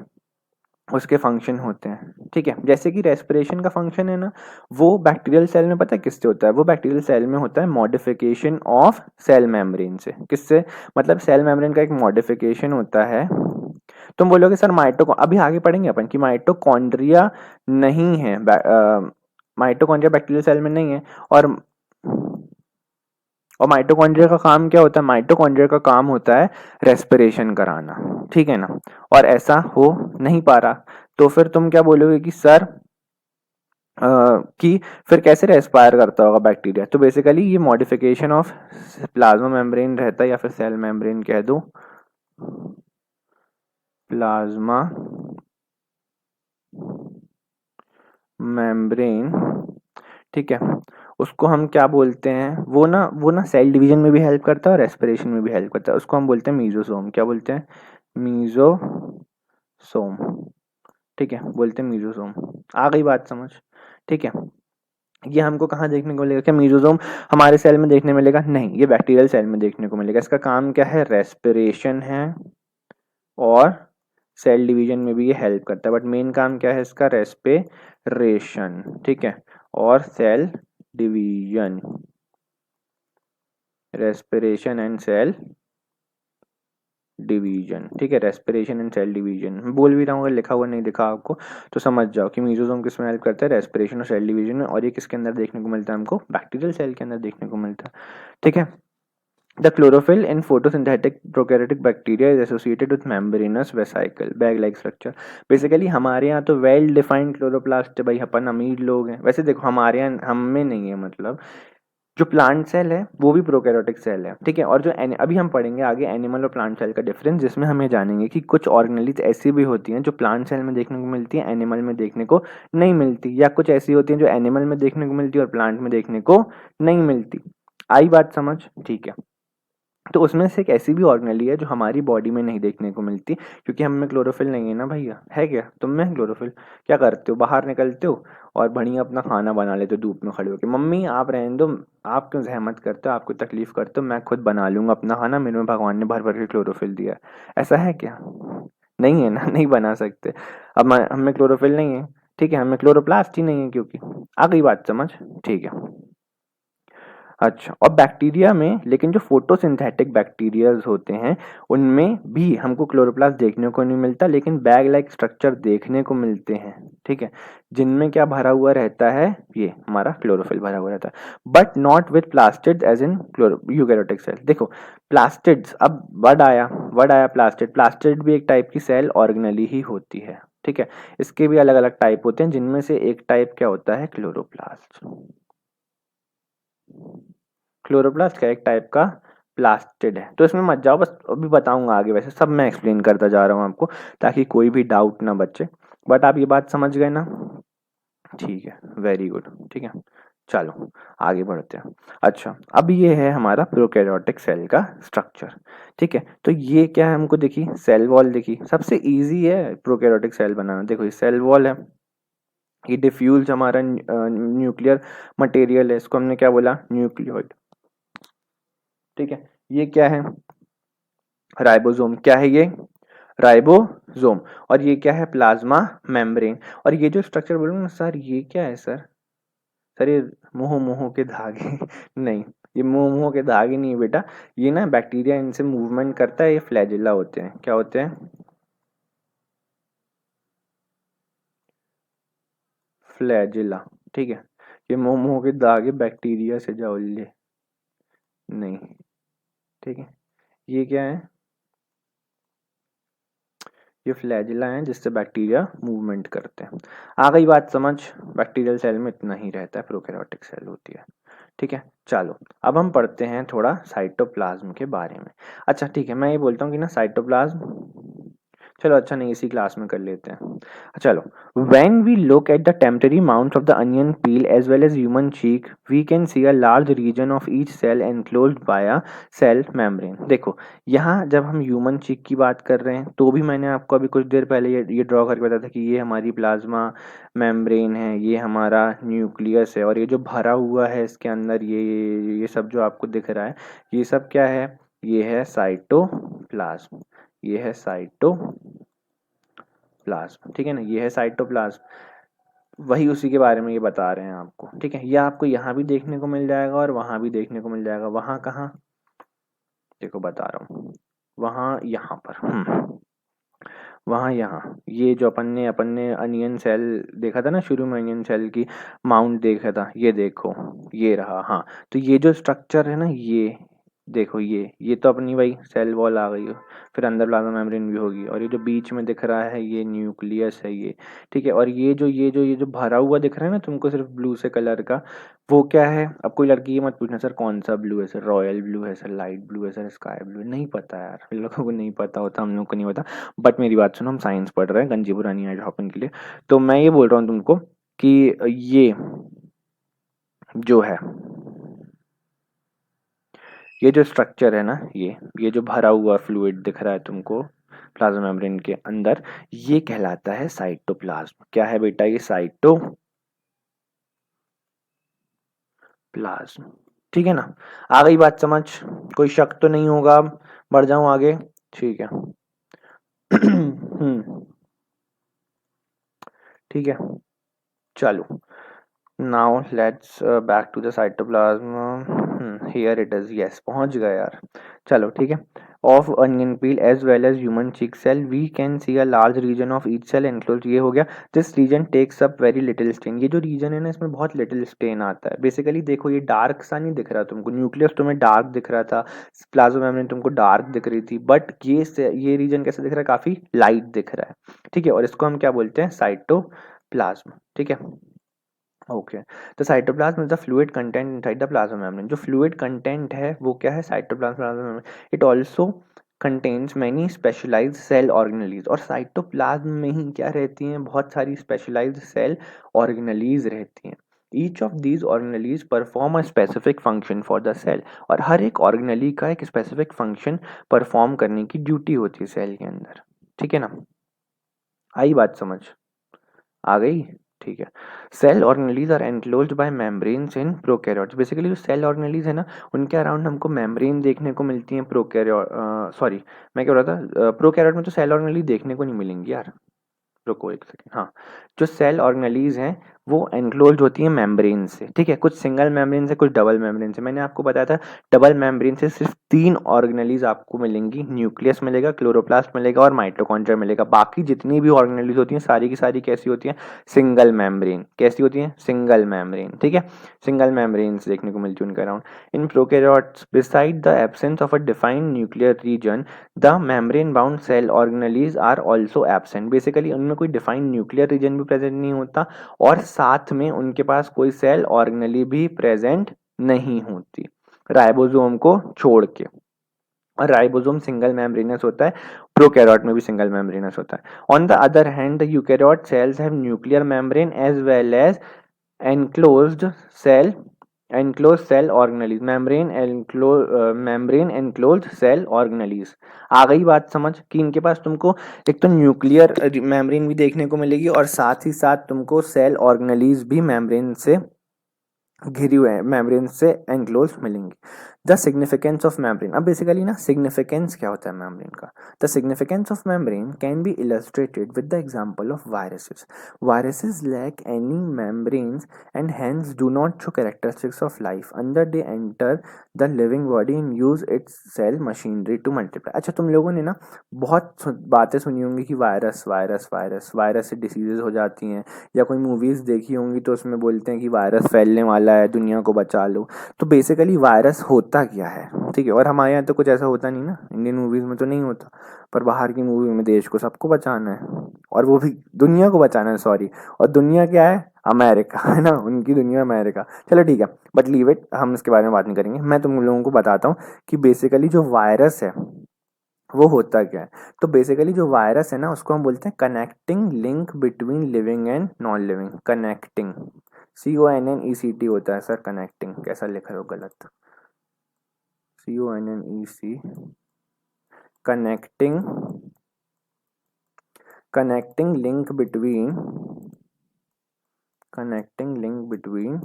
उसके फंक्शन होते हैं, ठीक है। जैसे कि रेस्पिरेशन का फंक्शन है ना, वो बैक्टीरियल सेल में पता है किससे होता है? वो बैक्टीरियल सेल में होता है मॉडिफिकेशन ऑफ सेल मेम्ब्रेन से। किससे? मतलब सेल मेम्ब्रेन का एक मॉडिफिकेशन होता है। तुम बोलोगे सर अभी आगे पढ़ेंगे अपन कि माइटोकॉन्ड्रिया नहीं है, माइटोकॉन्ड्रिया बैक्टीरियल सेल में नहीं है। और माइटोकॉन्ड्रिया का काम क्या होता है? माइटोकॉन्ड्रिया का काम होता है रेस्पिरेशन कराना, ठीक है ना। और ऐसा हो नहीं पा रहा, तो फिर तुम क्या बोलोगे कि सर कि फिर कैसे रेस्पायर करता होगा बैक्टीरिया? तो बेसिकली ये मॉडिफिकेशन ऑफ प्लाज्मा मेम्ब्रेन रहता है, या फिर सेल मेम्ब्रेन कह दो, प्लाज्मा मेम्ब्रेन, ठीक है। उसको हम क्या बोलते हैं? वो ना सेल डिवीजन में भी हेल्प करता है और रेस्पिरेशन में भी हेल्प करता है। उसको हम बोलते हैं मीजोसोम। क्या बोलते हैं? मीजोसोम, ठीक है, बोलते हैं मीजोसोम। आ गई बात समझ? ठीक है। ये हमको कहाँ देखने को मिलेगा? क्या मीजोसोम हमारे सेल में देखने मिलेगा? नहीं, ये बैक्टीरियल सेल में देखने को मिलेगा। इसका काम क्या है? रेस्पिरेशन है, और सेल डिवीजन में भी ये हेल्प करता है, बट मेन काम क्या है इसका? रेस्पिरेशन, ठीक है, और cell division, respiration and cell division, ठीक है। रेस्पिरेशन एंड सेल डिवीजन बोल भी रहा हूँ, अगर लिखा हुआ नहीं दिखा आपको तो समझ जाओ कि मीजोसोम किस में हेल्प करता है? रेस्पिरेशन और सेल डिवीजन में। और ये किसके अंदर देखने को मिलता है हमको? बैक्टीरियल सेल के अंदर देखने को मिलता है, ठीक है। The chlorophyll in photosynthetic prokaryotic bacteria is associated with membranous vesicle, bag-like structure. Basically हमारे यहाँ तो वेल डिफाइंड क्लोरोप्लास्ट है भाई, अपन अमीर लोग हैं। वैसे देखो हमारे यहाँ, हम में नहीं है, मतलब जो प्लांट सेल है वो भी प्रोकैरियोटिक सेल है, ठीक है। और जो अभी हम पढ़ेंगे आगे एनिमल और प्लांट सेल का डिफरेंस, जिसमें हम ये जानेंगे कि कुछ ऑर्गेनेलीज ऐसी भी होती हैं जो प्लांट सेल में देखने को मिलती है, एनिमल में देखने को नहीं मिलती, या कुछ ऐसी होती हैं जो एनिमल में देखने को मिलती है और प्लांट में देखने को नहीं मिलती। आई बात समझ? ठीक है। तो उसमें से एक ऐसी भी ऑर्गेनेली है जो हमारी बॉडी में नहीं देखने को मिलती, क्योंकि हम में क्लोरोफिल नहीं है ना भैया। है क्या तुम में क्लोरोफिल? क्या करते हो? बाहर निकलते हो और बढ़िया अपना खाना बना लेते हो धूप में खड़े होकर। मम्मी आप रहने दो, आप क्यों जहमत करते हो, आपको तकलीफ करते हो, मैं खुद बना लूंगा अपना खाना, मेरे में भगवान ने भर भर के क्लोरोफिल दिया है। ऐसा है क्या? नहीं है ना, नहीं बना सकते। अब हम में क्लोरोफिल नहीं है, ठीक है, हमें क्लोरोप्लास्ट ही नहीं है, क्योंकि आ गई बात समझ? ठीक है। अच्छा, और बैक्टीरिया में लेकिन जो फोटोसिंथेटिक बैक्टीरियाज होते हैं उनमें भी हमको क्लोरोप्लास्ट देखने को नहीं मिलता, लेकिन बैग लाइक स्ट्रक्चर देखने को मिलते हैं, ठीक है, जिनमें क्या भरा हुआ रहता है? ये हमारा क्लोरोफिल भरा हुआ रहता है, but not with plastids as in eukaryotic cell. देखो प्लास्टिड्स, अब वर्ड आया प्लास्टिड। प्लास्टिड भी एक टाइप की सेल ऑर्गेनेली ही होती है, ठीक है। इसके भी अलग अलग टाइप होते हैं, जिनमें से एक टाइप क्या होता है? क्लोरोप्लास्ट। क्लोरोप्लास्ट का एक टाइप का प्लास्टिड है। तो इसमें मत जाओ, बस अभी बताऊंगा आगे, वैसे सब मैं एक्सप्लेन करता जा रहा हूँ आपको, ताकि कोई भी डाउट ना बचे। बट आप ये बात समझ गए ना? ठीक है, वेरी गुड, ठीक है। चलो आगे बढ़ते हैं। अच्छा, अब ये है हमारा प्रोकैरियोटिक सेल का स्ट्रक्चर, ठीक है। तो ये क्या है? हमको देखी सेल वॉल, देखी सबसे इजी है प्रोकैरियोटिक सेल बनाना। देखो ये सेल वॉल है, ये डिफ्यूज हमारा न्यूक्लियर मटेरियल है, इसको हमने क्या बोला? न्यूक्लियोइड, ठीक है। ये क्या है? राइबोसोम। क्या है ये? राइबोसोम। और ये क्या है? Plasma membrane. और ये जो स्ट्रक्चर बोलूँ ना सर, ये क्या है सर? सर ये मुंह मुंह के धागे नहीं, ये मुंह मुंह के धागे नहीं है बेटा, ये ना बैक्टीरिया इनसे मूवमेंट करता है, ये फ्लैजिला होते हैं। क्या होते हैं? फ्लैजिला, ठीक है। ये मुंह मुंह के धागे बैक्टीरिया से जाओ नहीं, ठीक है। ये क्या है? ये फ्लैजिला हैं जिससे बैक्टीरिया मूवमेंट करते हैं। आ गई बात समझ? बैक्टीरियल सेल में इतना ही रहता है, प्रोकैरियोटिक सेल होती है, ठीक है। चलो अब हम पढ़ते हैं थोड़ा साइटोप्लाज्म के बारे में। अच्छा ठीक है, मैं ये बोलता हूँ कि ना साइटोप्लाज्म, चलो अच्छा नहीं, इसी क्लास में कर लेते हैं। चलो, when we look at the temporary mounts of the onion peel as well as human cheek, we can see a large region of each cell enclosed by a cell membrane। देखो यहाँ जब हम human चीक की बात कर रहे हैं, तो भी मैंने आपको अभी कुछ देर पहले ये ड्रॉ करके बताया था कि ये हमारी प्लाज्मा मेम्ब्रेन है, ये हमारा न्यूक्लियस है, और ये जो भरा हुआ है इसके अंदर ये सब जो आपको दिख रहा है, ये सब क्या है? ये है साइटोप्लाज्म, ये है साइटोप्लाज्म, साइटोप्लाज्म, ठीक है ना, ये है साइटोप्लाज्म, वही उसी के बारे में ये बता रहे हैं आपको, ठीक है। यह आपको यहाँ भी देखने को मिल जाएगा और वहाँ भी देखने को मिल जाएगा। वहाँ कहाँ, देखो बता रहा हूँ, वहाँ यहाँ पर, वहाँ यहाँ, ये जो अपन ने अनियन सेल देखा था ना शुरू में, अनियन सेल की माउंट देखा था, ये देखो ये रहा, हाँ। तो ये जो स्ट्रक्चर है ना, ये देखो, ये तो अपनी वही सेल वॉल आ गई है, फिर अंदर प्लाज्मा मेम्ब्रेन भी होगी, और ये जो बीच में दिख रहा है ये न्यूक्लियस है ये, ठीक है। और ये जो भरा हुआ दिख रहा है ना तुमको सिर्फ ब्लू से कलर का, वो क्या है? अब कोई लड़की ये मत पूछना सर कौन सा ब्लू है, सर रॉयल ब्लू है, सर लाइट ब्लू है, सर स्काई ब्लू है, नहीं पता यार, इन लोगों को नहीं पता होता, हम लोग को नहीं पता। बट मेरी बात सुनो, हम साइंस पढ़ रहे हैं, गंजी पुरानी है हॉपिंग के लिए। तो मैं ये बोल रहा हूँ तुमको कि ये जो है, ये जो स्ट्रक्चर है ना, ये जो भरा हुआ फ्लूइड दिख रहा है तुमको प्लाज्मा मेम्ब्रेन के अंदर, ये कहलाता है साइटोप्लाज्म। क्या है बेटा? ये साइटोप्लाज्म, ठीक है ना। आ गई बात समझ? कोई शक तो नहीं होगा? बढ़ जाऊं आगे? ठीक है। ठीक है, चलो। Now let's back to the cytoplasm, here it is, yes पहुंच गए यार। चलो ठीक है। Of onion peel as well as human cheek cell we can see a large region of each cell enclose, ये हो गया। This region takes up very little stain, ये जो रीजन है ना इसमें बहुत लिटिल स्टेन आता है। बेसिकली देखो, ये डार्क सा नहीं दिख रहा तुमको, न्यूक्लियस तुम्हें डार्क दिख रहा था, प्लाज्मा मेम्ब्रेन तुमको डार्क दिख रही थी, बट ये रीजन कैसे दिख रहा है? काफी लाइट दिख रहा है, ठीक है। और इसको हम क्या बोलते हैं? साइटोप्लाज्म, ठीक है। ओके, तो cytoplasm is the fluid content inside the plasma membrane. जो फ्लूइड कंटेंट है वो क्या है? Cytoplasm membrane. It also contains many specialized cell organelles, और साइटोप्लाज्म में ही क्या रहती हैं? बहुत सारी स्पेशलाइज्ड सेल ऑर्गेनेलीज रहती हैं। Each of these organelles perform a specific function for the cell, और हर एक ऑर्गेनेली का एक स्पेसिफिक फंक्शन परफॉर्म करने की ड्यूटी होती है सेल के अंदर, ठीक है ना। आई बात समझ? आ गई? ठीक है। Cell organelles are enclosed by membranes in prokaryotes. Basically जो सेल ऑर्गेनेलीज है ना, उनके अराउंड हमको मेम्ब्रेन देखने को मिलती है। प्रोकैरियोट, सॉरी मैं क्या बोल रहा था, प्रोकैरियोट में तो सेल ऑर्गेनेली देखने को नहीं मिलेंगी यार, रुको एक सेकेंड। हाँ, जो सेल ऑर्गेनेलीज हैं वो एनक्लोज्ड होती है मेम्ब्रेन से, ठीक है। कुछ सिंगल मेम्ब्रेन से, कुछ डबल मेम्ब्रेन से। मैंने आपको बताया था डबल मेम्ब्रेन से सिर्फ 3 ऑर्गेनेलीज आपको मिलेंगी, न्यूक्लियस मिलेगा, क्लोरोप्लास्ट मिलेगा और माइटोकॉन्ड्रिया मिलेगा। बाकी जितनी भी ऑर्गेनेलीज होती हैं सारी की सारी कैसी होती हैं? Single membrane. कैसी होती हैं? सिंगल मेम्ब्रेन, ठीक है। सिंगल मेम्ब्रेन देखने को मिलती है उनके around. In prokaryotes beside the absence of a defined nuclear region, the membrane bound cell organelles are also absent. Basically उनमें कोई डिफाइंड न्यूक्लियर रीजन भी प्रेजेंट नहीं होता, और साथ में उनके पास कोई सेल ऑर्गेनेली भी प्रेजेंट नहीं होती, राइबोसोम को छोड़ के। और राइबोसोम सिंगल मेम्ब्रेनस होता है, प्रोकैरियोट में भी सिंगल मेम्ब्रेनस होता है। On the other hand the eukaryote cells have nuclear membrane as well as enclosed cell enclosed cell organelles, membrane enclosed cell organelles। आ गई बात समझ कि इनके पास तुमको एक तो न्यूक्लियर मेम्ब्रेन भी देखने को मिलेगी, और साथ ही साथ तुमको सेल ऑर्गेनेलीज भी मेम्ब्रेन से घिरी हुए मेम्ब्रेन से एनक्लोज मिलेंगी। द सिग्निफिकेंस ऑफ मेम्ब्रेन, अब बेसिकली ना सिग्निफिकेंस क्या होता है मेम्ब्रेन का? The significance of membrane can be illustrated with the example of viruses. Viruses lack any membranes and hence do not show characteristics of life until they enter the living body and use its cell machinery to multiply. अच्छा, तुम लोगों ने ना बहुत बातें सुनी होंगी कि वायरस वायरस वायरस वायरस से डिसीजेज हो जाती हैं, या कोई मूवीज देखी होंगी तो उसमें बोलते हैं कि वायरस फैलने वाला है, दुनिया को बचा लो। तो बेसिकली वायरस होता क्या है, ठीक है। और हमारे यहाँ तो कुछ ऐसा होता नहीं ना, इंडियन मूवीज में तो नहीं होता, पर बाहर की मूवी में देश को सबको बचाना है, और वो भी दुनिया को बचाना है, सॉरी। और दुनिया क्या है? अमेरिका है ना, उनकी दुनिया अमेरिका। चलो ठीक है, बट लीव इट, हम इसके बारे में बात नहीं करेंगे। मैं तुम लोगों को बताता हूँ कि बेसिकली जो वायरस है वो होता क्या है। तो बेसिकली जो वायरस है ना, उसको हम बोलते हैं connecting link between living and non living. Connecting, CONNECT होता है सर। कनेक्टिंग कैसा लिखा हो? गलत, CONNEC, connecting, connecting link between, connecting link between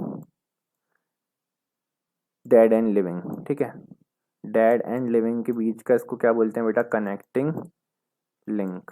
dead and living, ठीक है। डेड एंड लिविंग के बीच का इसको क्या बोलते हैं बेटा? Connecting link.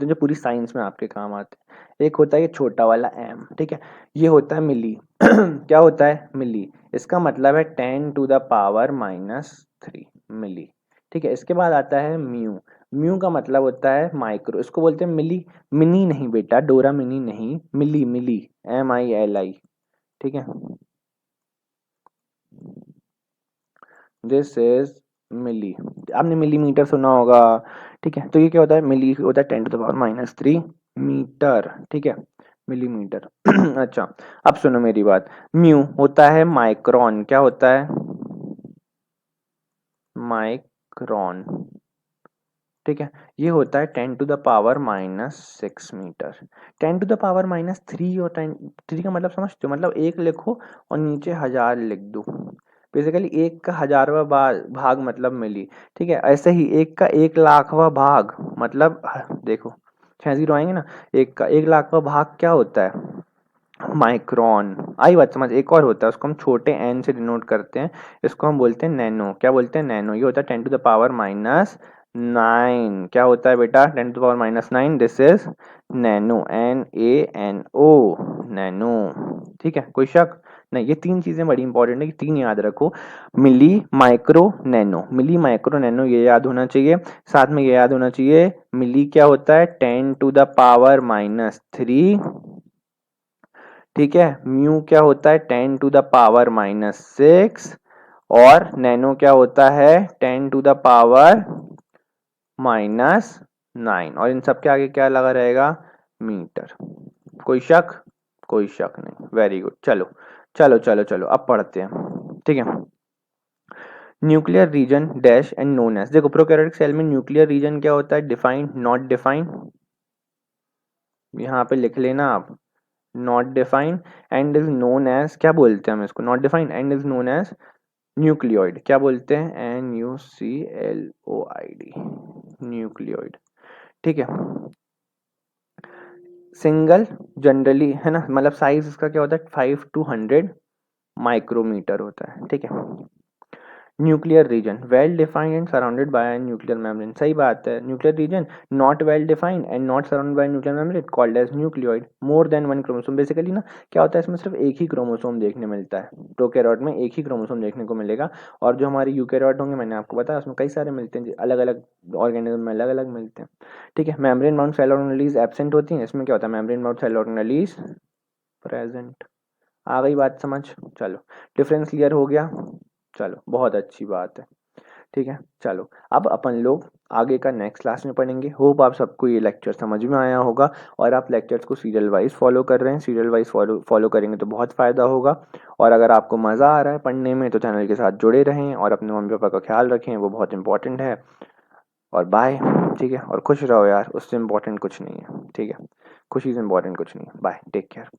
होते हैं जो पूरी साइंस में आपके काम आते हैं। एक होता है ये छोटा वाला एम, ठीक है, ये होता है मिली क्या होता है मिली, इसका मतलब है 10⁻³ मिली, ठीक है। इसके बाद आता है म्यू, म्यू का मतलब होता है माइक्रो, इसको बोलते हैं मिली, मिनी नहीं बेटा, डोरा मिनी नहीं, मिली, मिली, MILI, ठीक है, दिस इज मिली। आपने मिलीमीटर सुना होगा, ठीक है, तो ये क्या होता है, मिली होता है 10⁻³ मीटर, ठीक है, मिलीमीटर अच्छा, अब सुनो मेरी बात, म्यू होता है माइक्रोन, क्या होता है, माइक्रोन, ठीक है, ये होता है 10⁻⁻6 मीटर। 10⁻⁻3 और 3 का मतलब समझते हो, मतलब एक लिखो और नीचे 1000 लिख दो, बेसिकली एक का 1000वां भाग मतलब मिली, ठीक है। ऐसे ही एक का 1,00,000वां भाग मतलब देखो 6 जीरो आएंगे ना, एक का 1,00,000वां भाग क्या होता है, माइक्रोन। आई बात समझ। एक और होता है, उसको हम छोटे एन से डिनोट करते हैं, इसको हम बोलते हैं नैनो, क्या बोलते हैं, नैनो। ये होता है 10⁻⁹ क्या होता है बेटा, 10⁻⁹ this is nano, NANO, nano, ठीक है, कोई शक नहीं। ये तीन चीजें बड़ी इंपॉर्टेंट है, कि तीन याद रखो, मिली, माइक्रो, नैनो, मिली, माइक्रो, नैनो, ये याद होना चाहिए। साथ में ये याद होना चाहिए मिली क्या होता है, 10⁻⁻3, ठीक है, म्यू क्या होता है 10⁻⁻6, और नैनो क्या होता है 10⁻⁹ और इन सब के आगे क्या लगा रहेगा, मीटर। कोई शक, कोई शक नहीं, वेरी गुड। चलो चलो चलो चलो अब पढ़ते हैं, ठीक है। Nuclear region dash and known as, देखो प्रोकैरियोटिक सेल में न्यूक्लियर रीजन क्या होता है, डिफाइंड, नॉट डिफाइंड, यहाँ पे लिख लेना आप, not defined, and is known as, क्या बोलते हैं हम इसको, not defined and is known as nucleoid, क्या बोलते हैं, NuClOid, न्यूक्लियोइड, ठीक है। सिंगल जनरली है ना, मतलब साइज इसका क्या होता है 5 to 100 माइक्रोमीटर होता है, ठीक है। Nuclear region well defined and surrounded by nuclear membrane, सही बात है, nuclear region not well defined and not surrounded by nuclear membrane called as nucleoid, more than one chromosome, basically ना क्या होता है इसमें सिर्फ एक ही क्रोमोसोम देखने मिलता है, प्रोकैरियोट में एक ही क्रोमोसोम देखने को मिलेगा, और जो हमारे यूकैरियोट होंगे मैंने आपको बताया उसमें कई सारे मिलते हैं, अलग अलग ऑर्गेनिज्म में अलग अलग मिलते हैं, ठीक है। Membrane bound cell organelles absent होती हैं, इसमें क्या होता है membrane bound cell organelles present. आ गई बात समझ? चलो, डिफरेंस क्लियर हो गया। चलो, बहुत अच्छी बात है। ठीक है, चलो अब अपन लोग आगे का नेक्स्ट क्लास में पढ़ेंगे। होप आप सबको ये लेक्चर समझ में आया होगा और आप लेक्चर्स को सीरियल वाइज फॉलो कर रहे हैं। सीरियल वाइज फॉलो करेंगे तो बहुत फ़ायदा होगा। और अगर आपको मज़ा आ रहा है पढ़ने में तो चैनल के साथ जुड़े रहें और अपने मम्मी पापा का ख्याल रखें, वो बहुत इंपॉर्टेंट है। और बाय। ठीक है, और खुश रहो यार, उससे इम्पोर्टेंट कुछ नहीं है। ठीक है, खुशी से इम्पोर्टेंट कुछ नहीं है। Bye, take care.